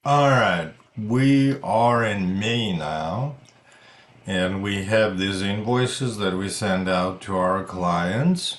All right, we are in May now, and we have these invoices that we send out to our clients.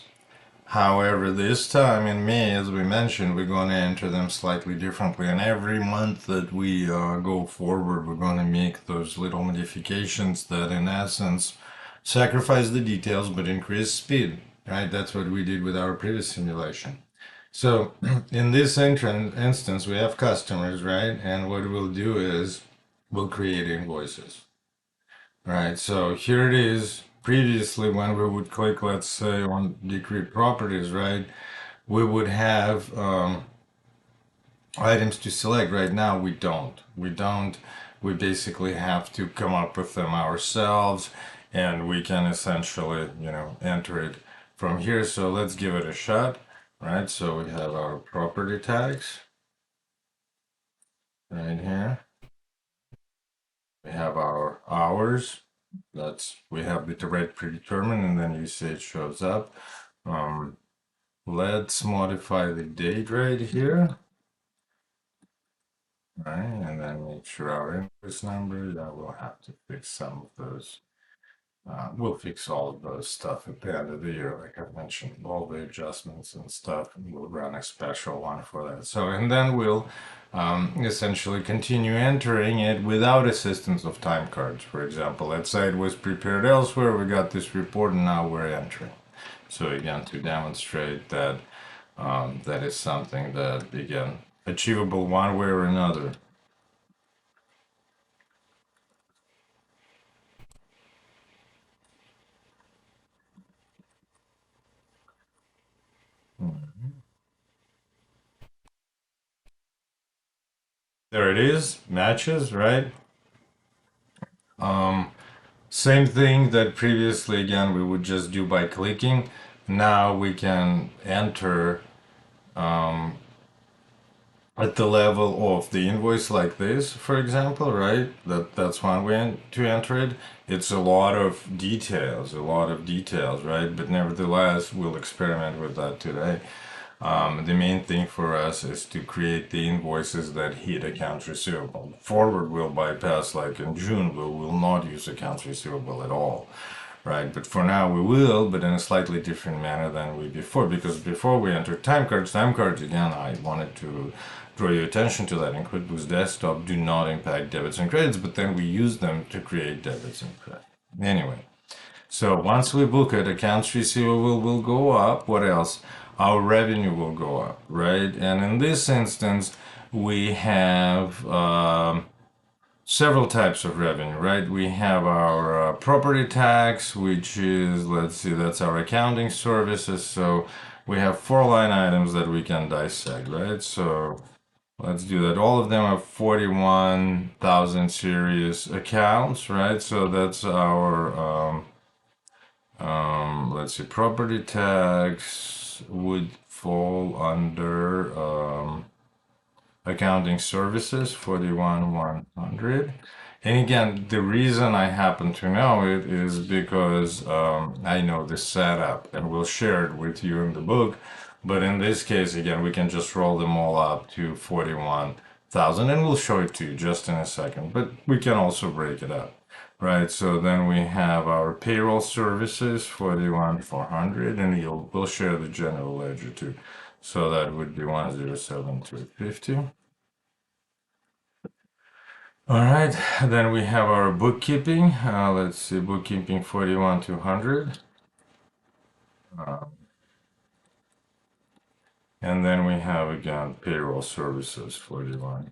However, this time in May, as we mentioned, we're going to enter them slightly differently. And every month that we go forward, we're going to make those little modifications that, in essence, sacrifice the details but increase speed, right? That's what we did with our previous simulation. So in this instance, we have customers, right? And what we'll do is we'll create invoices, right? So here it is. Previously, when we would click, let's say, on DeCre properties, right, we would have items to select. Right now, we don't. We don't. We basically have to come up with them ourselves, and we can essentially, enter it from here. So let's give it a shot, right? So we have our property tags right here. We have our hours. We have the rate predetermined, and then you see it shows up. Let's modify the date right here. Right, and then make sure our invoice number, that we'll have to fix some of those. We'll fix all of those stuff at the end of the year, like I mentioned, all the adjustments and stuff, and we'll run a special one for that. So, and then we'll essentially continue entering it without assistance of time cards. For example, let's say it was prepared elsewhere, we got this report, and now we're entering. So again, to demonstrate that that is something that, again, achievable one way or another. There it is, matches, right? Same thing that previously, again, we would just do by clicking. Now we can enter at the level of the invoice like this, for example, right? That's one way to enter it. It's a lot of details, right? But nevertheless, we'll experiment with that today. The main thing for us is to create the invoices that hit accounts receivable. Forward will bypass, like in June, we will not use accounts receivable at all, right? But for now we will, but in a slightly different manner than we before, because before we entered time cards, again, I wanted to draw your attention to that in QuickBooks Desktop do not impact debits and credits, but then we use them to create debits and credits. Anyway, so once we book it, accounts receivable will go up. What else? Our revenue will go up, right? And in this instance, we have several types of revenue, right? We have our property tax, which is, let's see, that's our accounting services. So we have 4 line items that we can dissect, right? So let's do that. All of them are 41,000 serious accounts, right? So that's our let's see, property tax would fall under accounting services, 41,100. And again, the reason I happen to know it is because I know the setup, and we'll share it with you in the book. But in this case, again, we can just roll them all up to 41,000, and we'll show it to you just in a second. But we can also break it up. Right, so then we have our payroll services, 41,400, and we'll share the general ledger too. So that would be 107,350. All right, then we have our bookkeeping. Let's see, bookkeeping 41,200. And then we have again payroll services 41.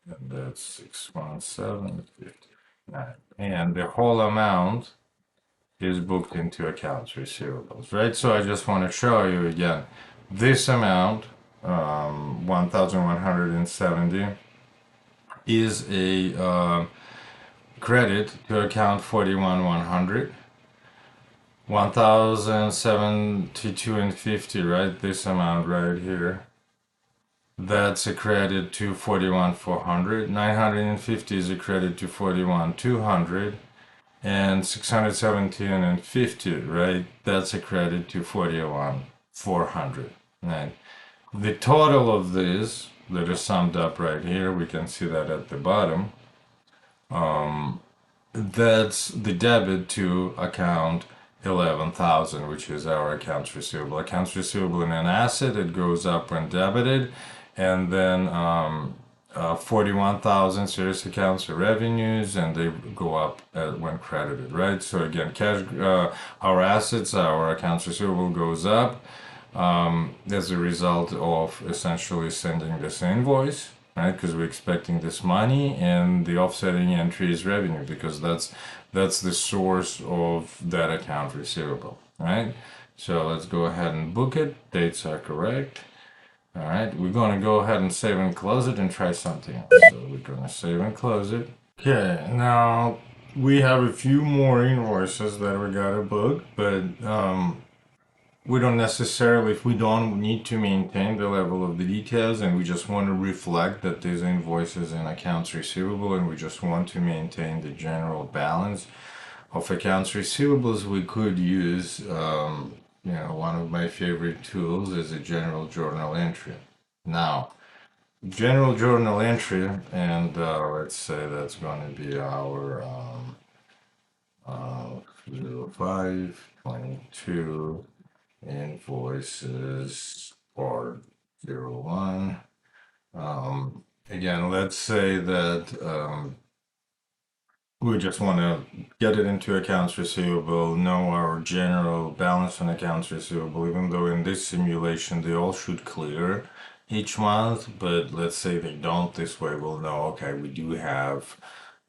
And that's 617,59. And the whole amount is booked into accounts receivables, right? So I just want to show you again, this amount, 1,170, is a credit to account 41,100. 1,072 and 50, right? This amount right here. That's a credit to 41,400. 950 is a credit to 41,200. And 617 and 50, right? That's a credit to 41,400, right? The total of this that is summed up right here. We can see that at the bottom. That's the debit to account 11,000, which is our accounts receivable. Accounts receivable in an asset, it goes up when debited, and then 41,000 serious accounts are revenues, and they go up when credited, right? So again, cash, our assets, our accounts receivable goes up as a result of essentially sending this invoice, right? Because we're expecting this money, and the offsetting entry is revenue because that's the source of that account receivable, right? So let's go ahead and book it. Dates are correct. All right, we're gonna go ahead and save and close it and try something else. So we're gonna save and close it. Okay, now we have a few more invoices that we gotta book, but we don't necessarily, if we don't need to maintain the level of the details and we just want to reflect that these invoices and accounts receivable and we just want to maintain the general balance of accounts receivables, we could use, one of my favorite tools is a general journal entry. Now, general journal entry, and let's say that's going to be our 0522 Invoices part 01. Again, let's say that we just want to get it into accounts receivable, know our general balance on accounts receivable, even though in this simulation they all should clear each month, but let's say they don't. This way we'll know, okay, we do have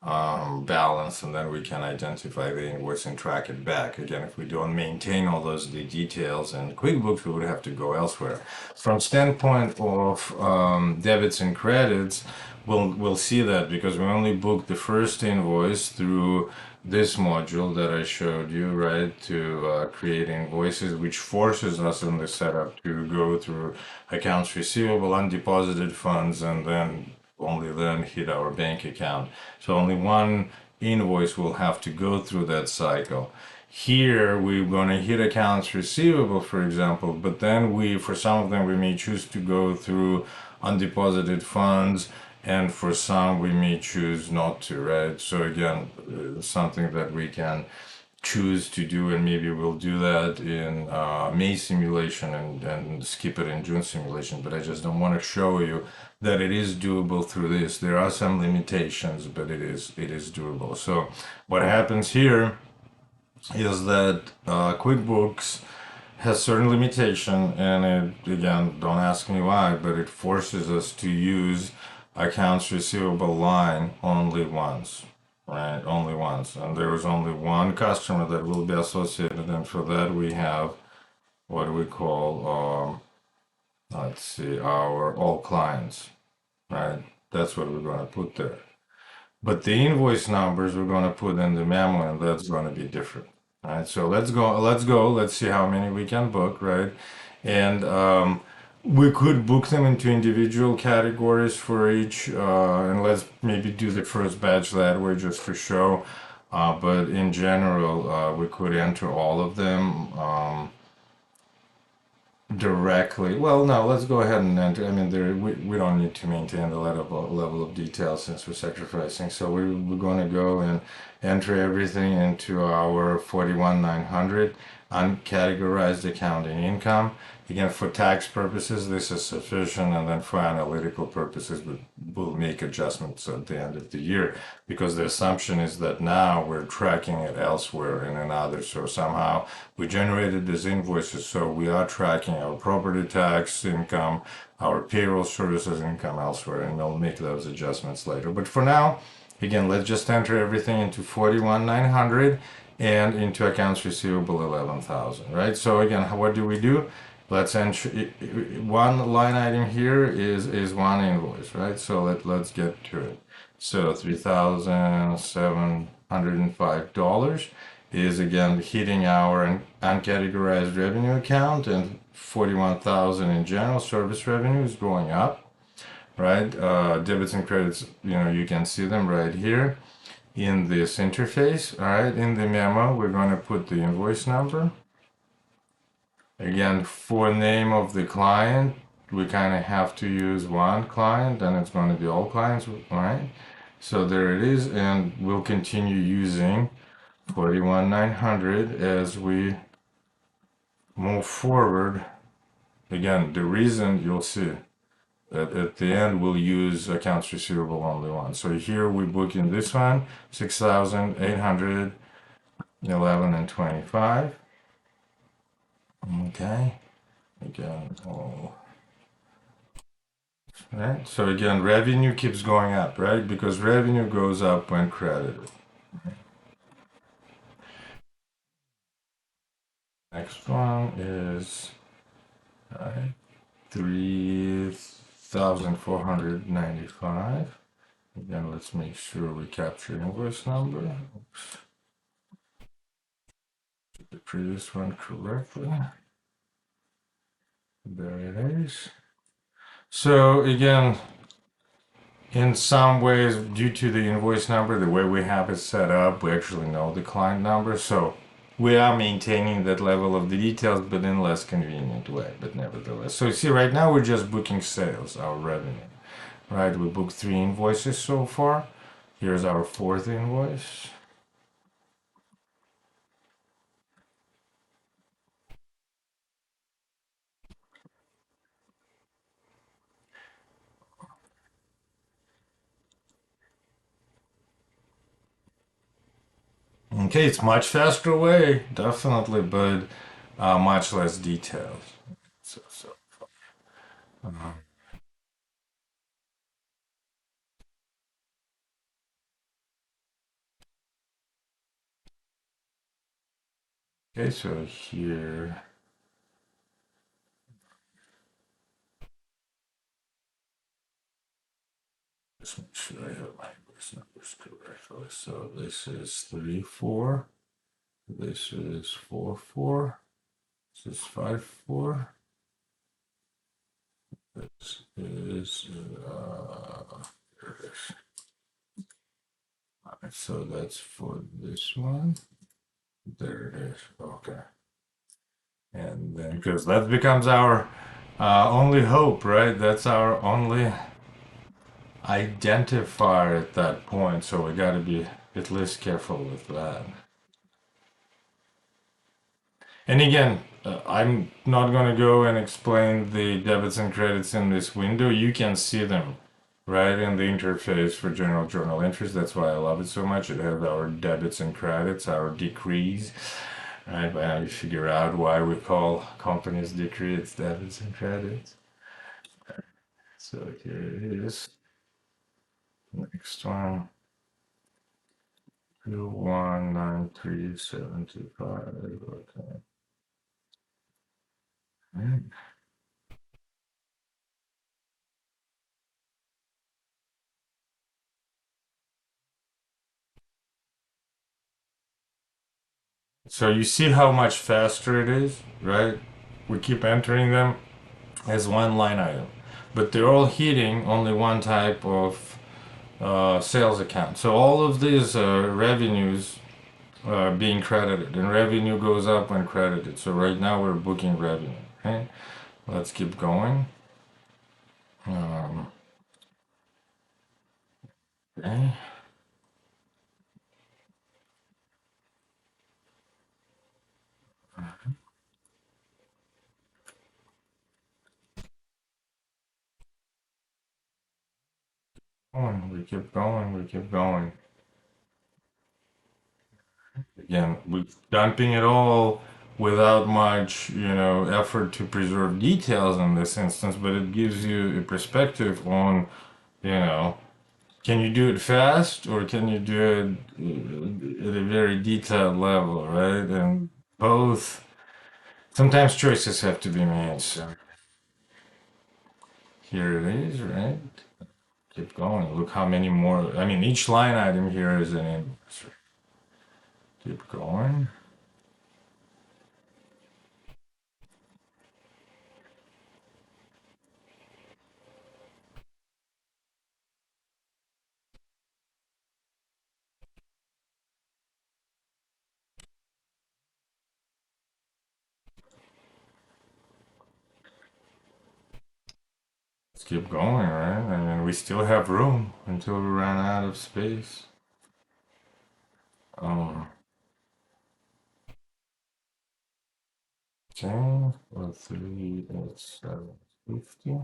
balance, and then we can identify the invoice and track it back. Again, if we don't maintain all those details in QuickBooks, we would have to go elsewhere. From standpoint of debits and credits, we'll see that because we only booked the first invoice through this module that I showed you, right, to create invoices, which forces us in the setup to go through accounts receivable, undeposited funds, and then only then hit our bank account. So only one invoice will have to go through that cycle. Here we're going to hit accounts receivable, for example, but then for some of them we may choose to go through undeposited funds, and for some we may choose not to, right? So again, something that we can choose to do, and maybe we'll do that in May simulation and skip it in June simulation, but I just don't want to show you that it is doable through this. There are some limitations, but it is doable. So what happens here is that QuickBooks has certain limitation, and it, again, don't ask me why, but it forces us to use accounts receivable line only once, right? Only once. And there is only one customer that will be associated, and for that we have what we call, let's see, our all clients, right? That's what we're going to put there. But the invoice numbers we're going to put in the memo, and that's going to be different, right? So let's go, let's see how many we can book, right? And we could book them into individual categories for each, and let's maybe do the first batch that way just to show. But in general, we could enter all of them directly. Well, no, let's go ahead and enter. I mean, we don't need to maintain the level of detail since we're sacrificing. So we're going to go and enter everything into our 41,900 uncategorized accounting income. Again, for tax purposes, this is sufficient, and then for analytical purposes, we'll make adjustments at the end of the year because the assumption is that now we're tracking it elsewhere in another. So somehow we generated these invoices, so we are tracking our property tax income, our payroll services income elsewhere, and we'll make those adjustments later. But for now, again, let's just enter everything into 41,900 and into accounts receivable 11,000, right? So again, what do we do? Let's enter one line item here is one invoice, right? So let's get to it. So $3,705 is again hitting our uncategorized revenue account, and 41,000 in general service revenue is going up, right? Debits and credits, you can see them right here in this interface. All right, in the memo, we're going to put the invoice number. Again, for name of the client, we kind of have to use one client, and it's going to be all clients, right? So there it is, and we'll continue using 41,900 as we move forward. Again, the reason you'll see that at the end we'll use accounts receivable only one. So here we book in this one 6,811 and 25. Okay. Again, oh. Right. So again, revenue keeps going up, right? Because revenue goes up when credited. Next one is 3,495. Again, let's make sure we capture invoice number. Oops. The previous one correctly. There it is. So again, in some ways, due to the invoice number, the way we have it set up, we actually know the client number. So we are maintaining that level of the details, but in less convenient way, but nevertheless. So you see, right now we're just booking sales, our revenue, right? We booked 3 invoices so far. Here's our 4th invoice. Okay, it's much faster way, definitely, but much less details. So uh, okay, so here, just make sure I have my invoice numbers correctly. So this is 3-4, this is 4-4, this is 5-4, this is here it is. Alright, so that's for this one. There it is. Okay. And then, because that becomes our only hope, right? That's our only identifier at that point. So we got to be at least careful with that. And again, I'm not going to go and explain the debits and credits in this window. You can see them right in the interface for general journal entries. That's why I love it so much. It has our debits and credits, our decrees. Right, but now you figure out why we call companies DeCre, it's debits and credits. So here it is. Next one. 2193725. Okay. Right. So you see how much faster it is, right? We keep entering them as one line item, but they're all hitting only one type of sales account. So all of these revenues are being credited, and revenue goes up when credited. So right now we're booking revenue. Okay, let's keep going. Um, okay. We keep going, we keep going. Again, we're dumping it all without much, effort to preserve details in this instance, but it gives you a perspective on, you know, can you do it fast or can you do it at a very detailed level, right? And both, sometimes choices have to be made. So here it is, right? Keep going. Look how many more. I mean, each line item here is an invoice. Keep going. keep going, right? I mean, we still have room until we run out of space. Um, okay, 438,750.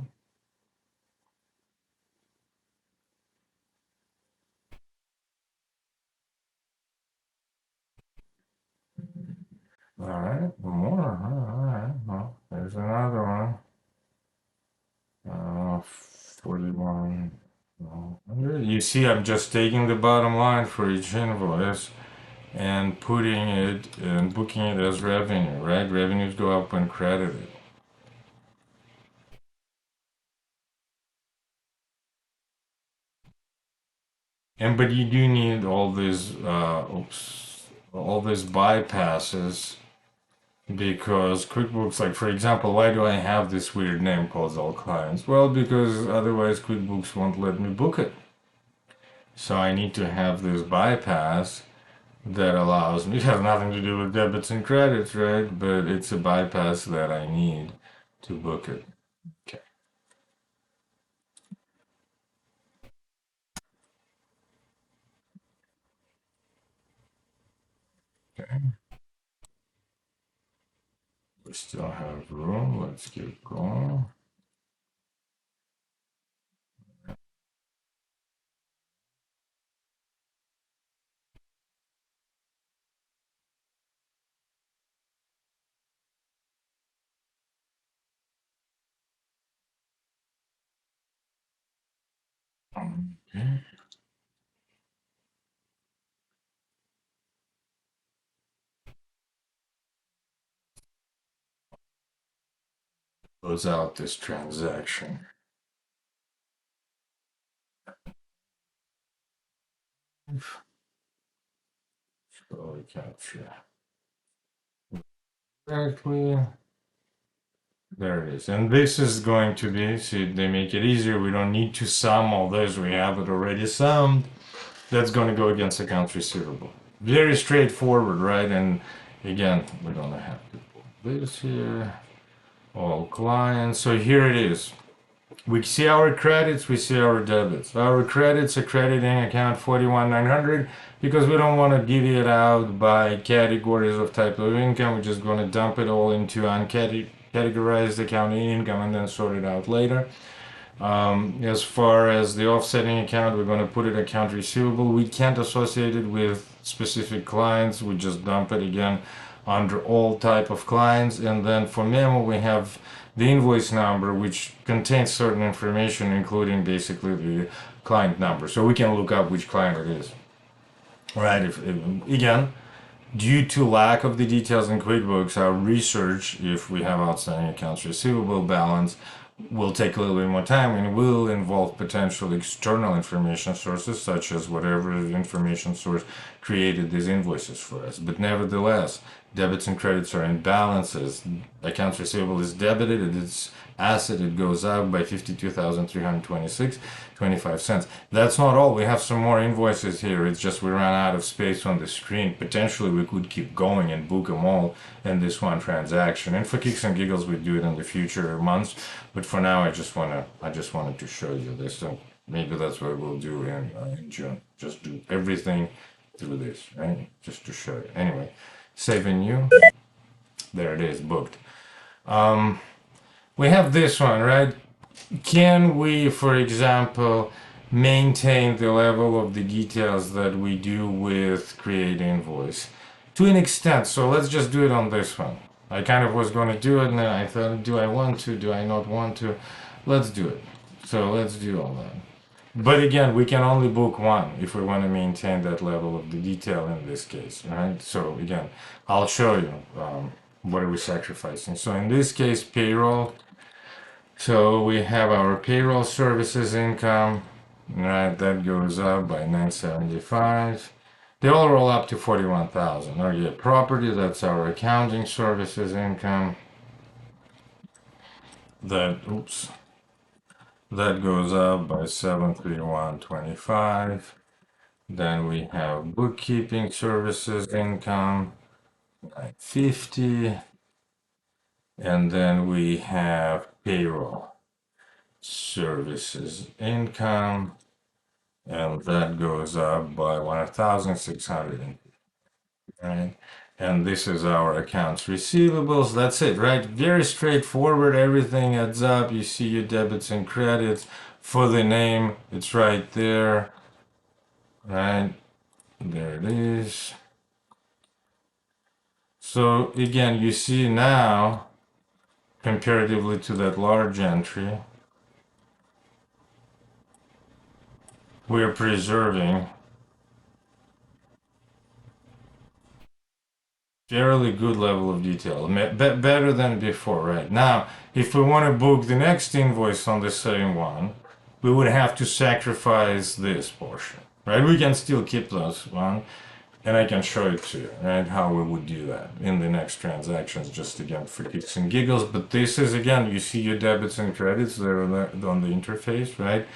All right, more. All right, well, there's another one. 41. You see, I'm just taking the bottom line for each invoice and putting it and booking it as revenue, right? Revenues go up when credited. And but you do need all these bypasses because QuickBooks, like for example, why do I have this weird name called all clients? Well, because otherwise QuickBooks won't let me book it. So I need to have this bypass that allows me. It has nothing to do with debits and credits, right? But it's a bypass that I need to book it. Okay. Okay. We still have room. Let's keep going. Okay. Close out this transaction. So we capture correctly. There it is. And this is going to be, see, they make it easier. We don't need to sum all this. We have it already summed. That's going to go against accounts receivable. Very straightforward, right? And again, we're going to have to put this here. All clients. So here it is. We see our credits, we see our debits. Our credits are crediting account 41,900 because we don't want to divvy it out by categories of type of income. We're just going to dump it all into uncategorized accounting income and then sort it out later. As far as the offsetting account, we're going to put it account receivable. We can't associate it with specific clients. We just dump it again under all type of clients. And then for memo, we have the invoice number, which contains certain information, including basically the client number. So we can look up which client it is. Right? If again, due to lack of the details in QuickBooks, our research, if we have outstanding accounts receivable balance, will take a little bit more time and will involve potential external information sources, such as whatever information source created these invoices for us. But nevertheless, debits and credits are in balances. Accounts receivable is debited, it's asset, it goes up by 52,326.25 cents. That's not all. We have some more invoices here. It's just we ran out of space on the screen. Potentially we could keep going and book them all in this one transaction. And for kicks and giggles, we do it in the future months. But for now, I just wanted to show you this. So maybe that's what we'll do in June. Just do everything through this, right? Just to show you. Anyway, saving you. There it is, booked. We have this one, right? Can we, for example, maintain the level of the details that we do with create invoice? To an extent, so let's just do it on this one. I kind of was going to do it and then I thought, do I want to, do I not want to? Let's do it. So let's do all that. But again, we can only book one if we want to maintain that level of the detail in this case, right? So again, I'll show you what are we sacrificing. So in this case, payroll. So we have our payroll services income, right? That goes up by 975. They all roll up to 41,000. Oh yeah, property, that's our accounting services income. That goes up by 731.25. Then we have bookkeeping services income, 950. And then we have payroll. services income, and that goes up by 1,600, right? And this is our accounts receivables. That's it, right? Very straightforward. Everything adds up. You see your debits and credits for the name. It's right there, right? There it is. So again, you see now, comparatively to that large entry, we're preserving fairly good level of detail, better than before, right? Now, if we want to book the next invoice on the same one, we would have to sacrifice this portion, right? We can still keep those one, and I can show it to you, right? How we would do that in the next transactions, just again for kicks and giggles. But this is again, you see your debits and credits there on the interface, right?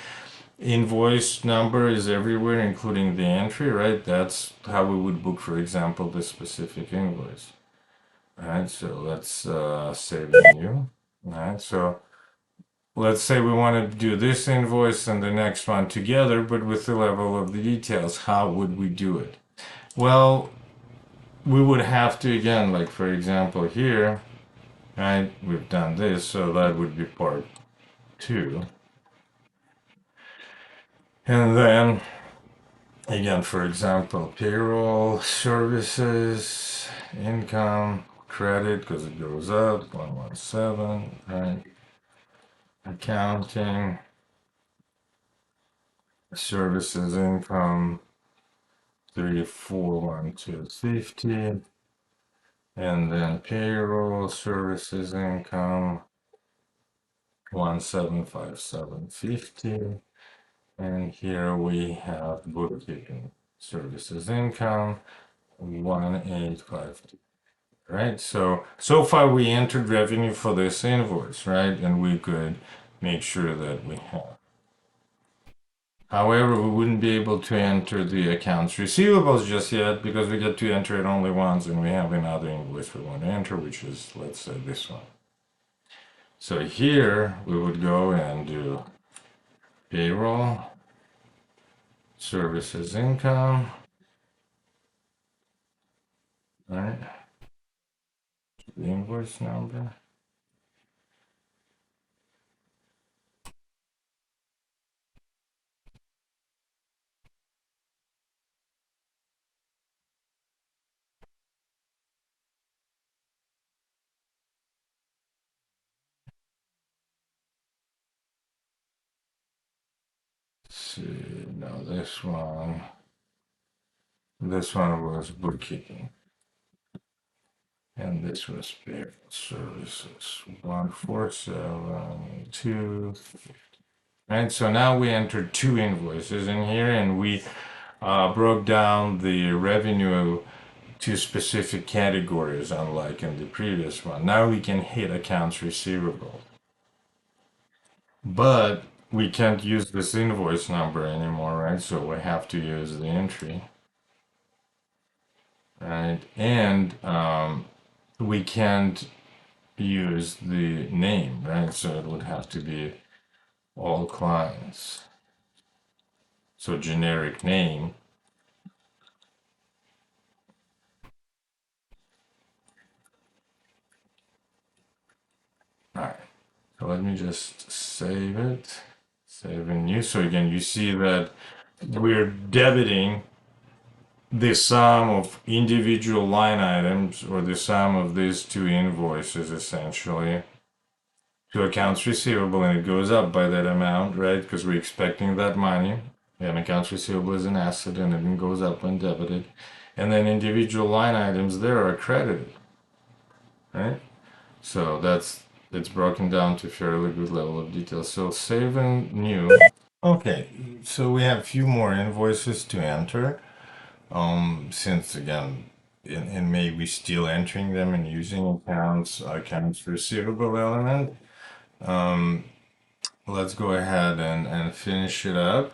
Invoice number is everywhere, including the entry, right? That's how we would book, for example, this specific invoice. All right, so let's save the new. All right, so let's say we want to do this invoice and the next one together, but with the level of the details. How would we do it? Well, we would have to, again, like for example here, right? We've done this, so that would be part two. And then again, for example, payroll, services, income, credit, because it goes up, 117, right? Accounting, services, income, 341250, and then payroll, services, income, 175750, and here we have bookkeeping, services, income, 1852. Right, so far we entered revenue for this invoice, right? And we could make sure that we have. However, we wouldn't be able to enter the accounts receivables just yet because we get to enter it only once, and we have another invoice we want to enter, which is, let's say, this one. So here we would go and do payroll, services, income, right? The invoice number. Let's see, now this one. This one was bookkeeping. And this was payroll services, 1472. Right, so now we entered two invoices in here, and we broke down the revenue to specific categories, unlike in the previous one. Now we can hit accounts receivable. But we can't use this invoice number anymore, right? So we have to use the entry. Right, and we can't use the name, right? So it would have to be all clients. So generic name. All right. So let me just save it. Save in new. So again, you see that we're debiting the sum of individual line items, or the sum of these two invoices essentially, to accounts receivable, and it goes up by that amount, right? Because we're expecting that money. And accounts receivable is an asset, and it goes up when debited. And then individual line items there are credited, right? So it's broken down to a fairly good level of detail. So save and new. Okay, so we have a few more invoices to enter. Since again, in May we still entering them and using accounts receivable element. Let's go ahead and finish it up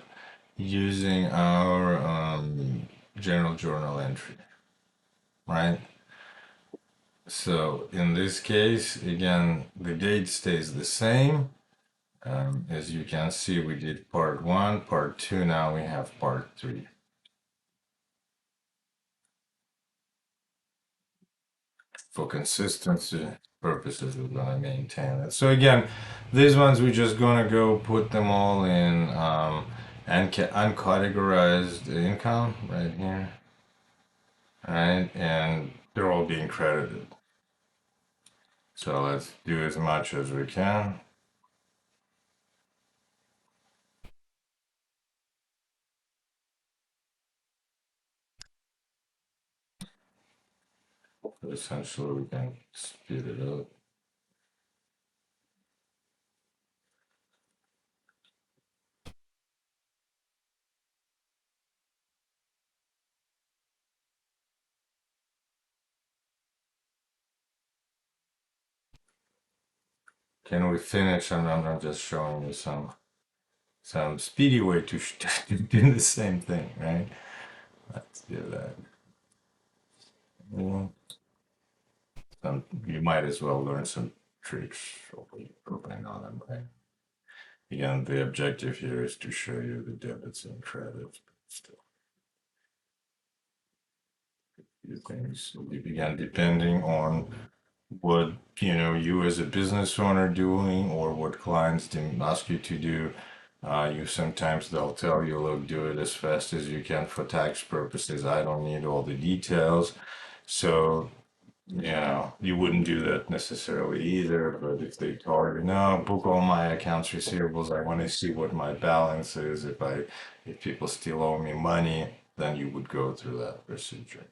using our general journal entry, right? So in this case, again, the date stays the same, As you can see, we did part 1, part 2, now we have part 3. For consistency purposes, we're gonna maintain it. So again, these ones we're just gonna go put them all in uncategorized income right here, right? And they're all being credited. So let's do as much as we can. Essentially, we can speed it up. Can we finish? I'm just showing you some speedy way to do the same thing, right? Let's do that. Yeah. You might as well learn some tricks. Probably not, right? Again, the objective here is to show you the debits and credits, but still, few things. Again, depending on what you as a business owner doing or what clients ask you to do. You sometimes they'll tell you, look, do it as fast as you can for tax purposes. I don't need all the details. So, you wouldn't do that necessarily either. But if they told you, no, book all my accounts receivables, I want to see what my balance is. If people still owe me money, then you would go through that procedure.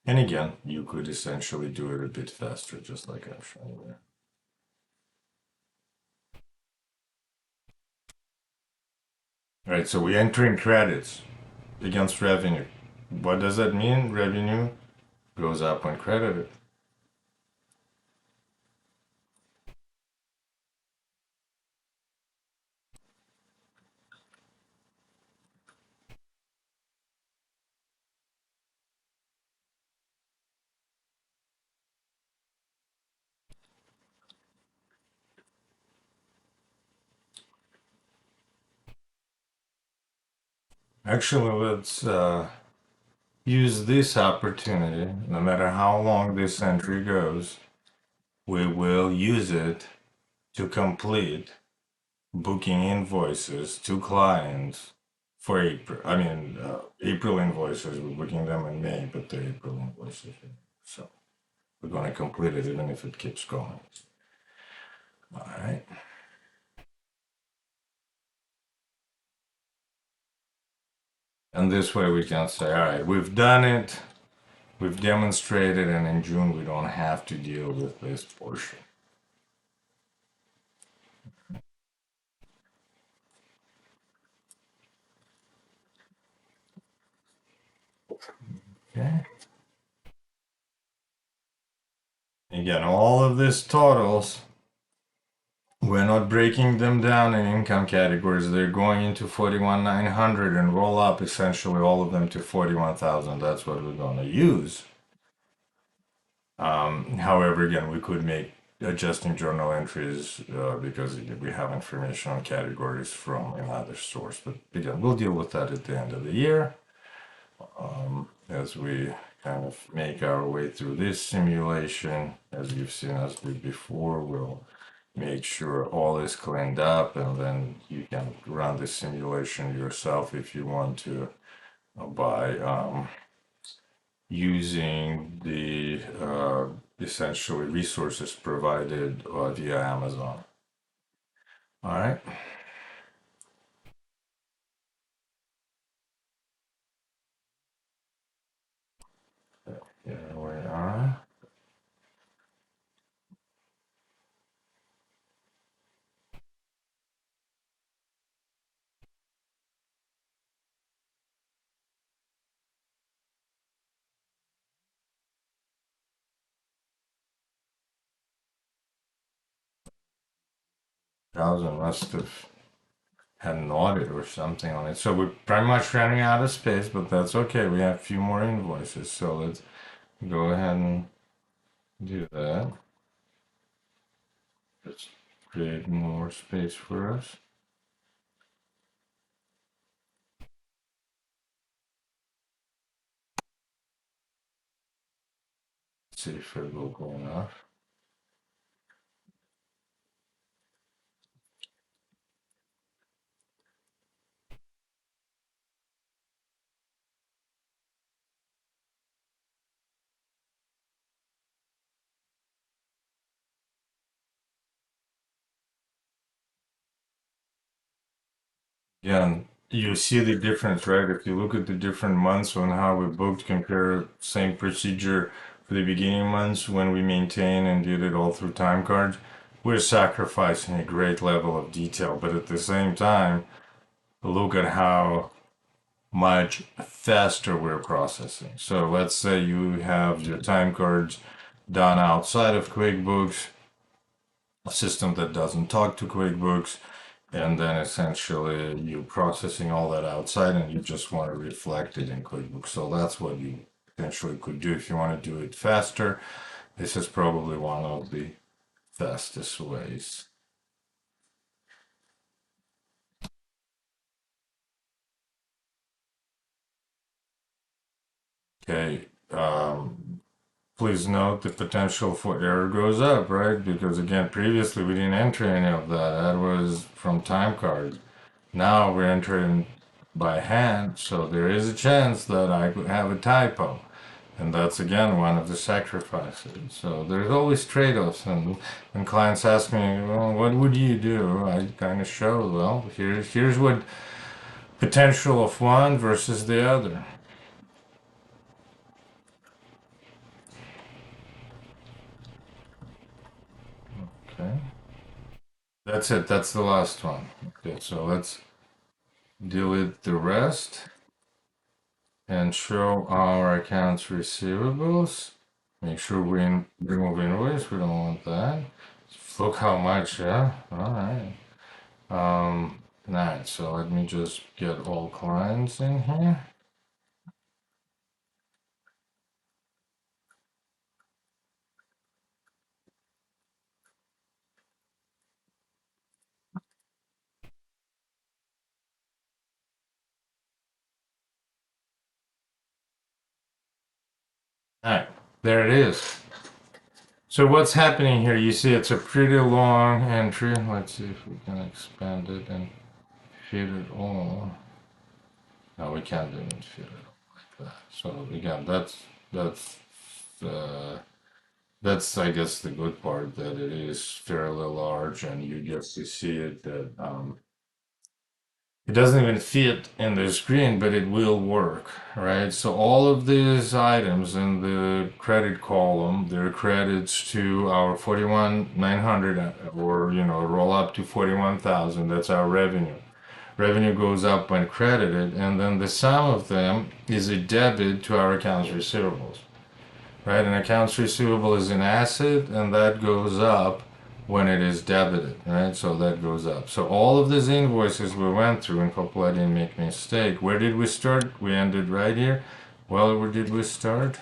And again, you could essentially do it a bit faster, just like I'm showing there. All right, so we're entering credits against revenue. What does that mean? Revenue goes up when credited. Actually, let's use this opportunity. No matter how long this entry goes, we will use it to complete booking invoices to clients for April. I mean, April invoices, we're booking them in May, but they're April invoices. So we're going to complete it even if it keeps going. All right. And this way we can say, all right, we've done it, we've demonstrated, and in June we don't have to deal with this portion. Okay. Again, all of this totals, we're not breaking them down in income categories. They're going into 41,900 and roll up essentially all of them to 41,000. That's what we're going to use. However, again, we could make adjusting journal entries because we have information on categories from another source. But again, we'll deal with that at the end of the year as we kind of make our way through this simulation. As you've seen us do before, we'll make sure all is cleaned up and then you can run the simulation yourself if you want to by using the essentially resources provided via Amazon. All right. Here we are. Thousand must have had an audit or something on it. So we're pretty much running out of space, but that's okay. We have a few more invoices. So let's go ahead and do that. Let's create more space for us. Let's see if it will go enough. Again, you see the difference, right? If you look at the different months on how we booked, compare same procedure for the beginning months when we maintain and did it all through time cards, we're sacrificing a great level of detail. But at the same time, look at how much faster we're processing. So let's say you have your time cards done outside of QuickBooks, a system that doesn't talk to QuickBooks, and then essentially you're processing all that outside and you just want to reflect it in QuickBooks. So that's what you potentially could do if you want to do it faster. This is probably one of the fastest ways. Okay, please note the potential for error goes up, right? Because again, previously we didn't enter any of that. That was from time cards. Now we're entering by hand, so there is a chance that I could have a typo. And that's again one of the sacrifices. So there's always trade-offs. And when clients ask me, well, what would you do? I kind of show, well, here's what potential of one versus the other. Okay. That's it. That's the last one. Okay, so let's delete the rest and show our accounts receivables. Make sure we remove invoice. We don't want that. Look how much, yeah? All right. Alright, so let me just get all clients in here. Alright, there it is. So what's happening here? You see it's a pretty long entry. Let's see if we can expand it and fit it all. No, we can't even fit it all like that. So again, uh, that's I guess the good part, that it is fairly large and you get to see it that it doesn't even fit in the screen, but it will work, right? So all of these items in the credit column, they're credits to our 41,900, or roll up to 41,000. That's our revenue. Revenue goes up when credited, and then the sum of them is a debit to our accounts receivables, right? An accounts receivable is an asset, and that goes up when it is debited, right? So that goes up. So all of these invoices we went through, and hopefully I didn't make a mistake. Where did we start? We ended right here. Well, where did we start?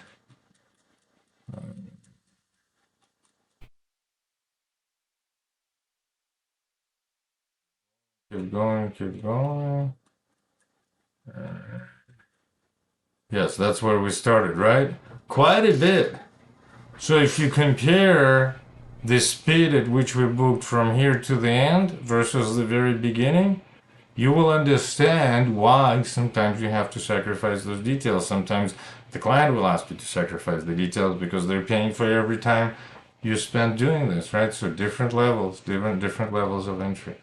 Keep going, keep going. Yes, that's where we started, right? Quite a bit. So if you compare the speed at which we booked from here to the end versus the very beginning, you will understand why sometimes you have to sacrifice those details. Sometimes the client will ask you to sacrifice the details because they're paying for every time you spend doing this, right? So different levels, different levels of entry.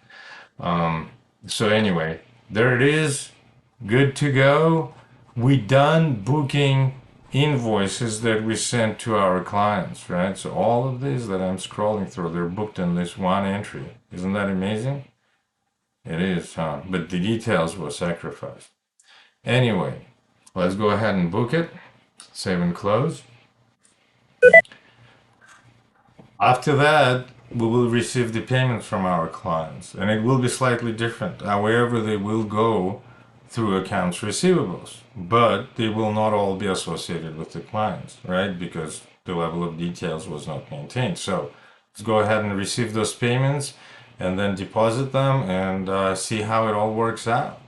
So anyway, there it is. Good to go. We done booking invoices that we sent to our clients, right? So all of these that I'm scrolling through, they're booked in this one entry. Isn't that amazing? It is, huh? But the details were sacrificed. Anyway, let's go ahead and book it. Save and close. After that, we will receive the payments from our clients, and it will be slightly different. However, they will go through accounts receivables, but they will not all be associated with the clients, right? Because the level of details was not maintained. So let's go ahead and receive those payments. and then deposit them and see how it all works out.